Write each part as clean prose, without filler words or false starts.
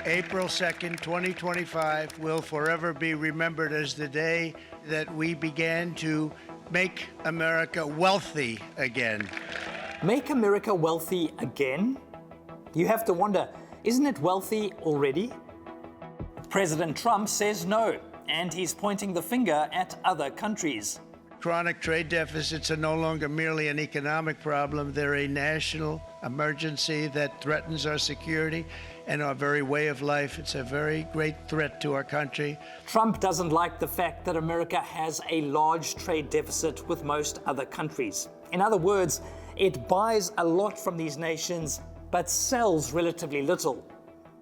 April 2nd, 2025 will forever be remembered as the day that we began to make America wealthy again. Make America wealthy again? You have to wonder, isn't it wealthy already? President Trump says no, and he's pointing the finger at other countries. Chronic trade deficits are no longer merely an economic problem. They're a national emergency that threatens our security and our very way of life. It's a very great threat to our country. Trump doesn't like the fact that America has a large trade deficit with most other countries. In other words, it buys a lot from these nations, but sells relatively little.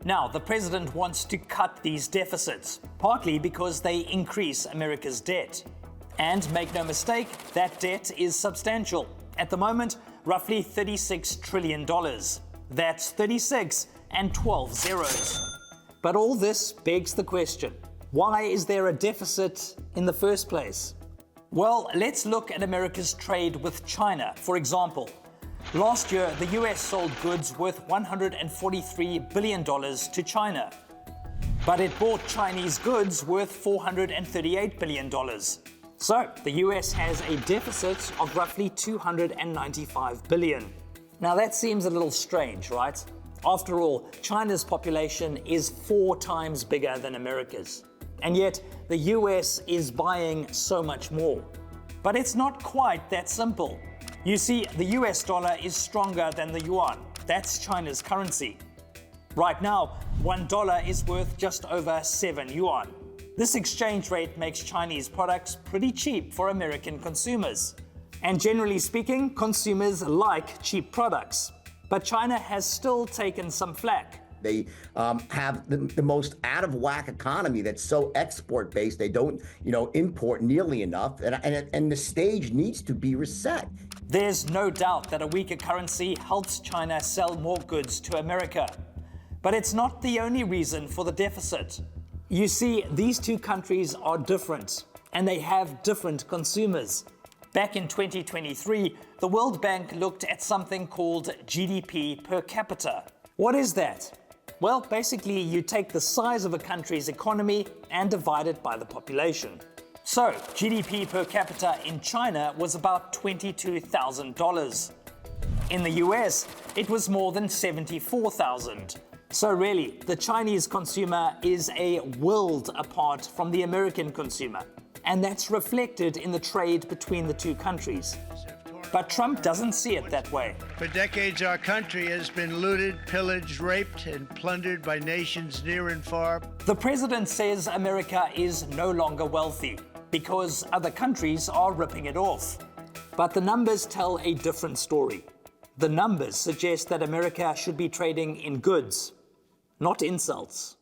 Now, the president wants to cut these deficits, partly because they increase America's debt. And make no mistake, that debt is substantial. At the moment, roughly $36 trillion. That's 36 and 12 zeros. But all this begs the question, why is there a deficit in the first place? Well, let's look at America's trade with China, for example. Last year, the US sold goods worth $143 billion to China. But it bought Chinese goods worth $438 billion. So, the US has a deficit of roughly $295 billion. Now that seems a little strange, right? After all, China's population is 4 times bigger than America's. And yet, the US is buying so much more. But it's not quite that simple. You see, the US dollar is stronger than the yuan. That's China's currency. Right now, $1 is worth just over 7 yuan. This exchange rate makes Chinese products pretty cheap for American consumers. And generally speaking, consumers like cheap products. But China has still taken some flack. They have the most out-of-whack economy that's so export-based. They don't, import nearly enough, and the stage needs to be reset. There's no doubt that a weaker currency helps China sell more goods to America. But it's not the only reason for the deficit. You see, these two countries are different, and they have different consumers. Back in 2023, the World Bank looked at something called GDP per capita. What is that? Well, basically, you take the size of a country's economy and divide it by the population. So, GDP per capita in China was about $22,000. In the US, it was more than $74,000. So really, the Chinese consumer is a world apart from the American consumer. And that's reflected in the trade between the two countries. But Trump doesn't see it that way. For decades, our country has been looted, pillaged, raped, and plundered by nations near and far. The president says America is no longer wealthy because other countries are ripping it off. But the numbers tell a different story. The numbers suggest that America should be trading in goods, not insults.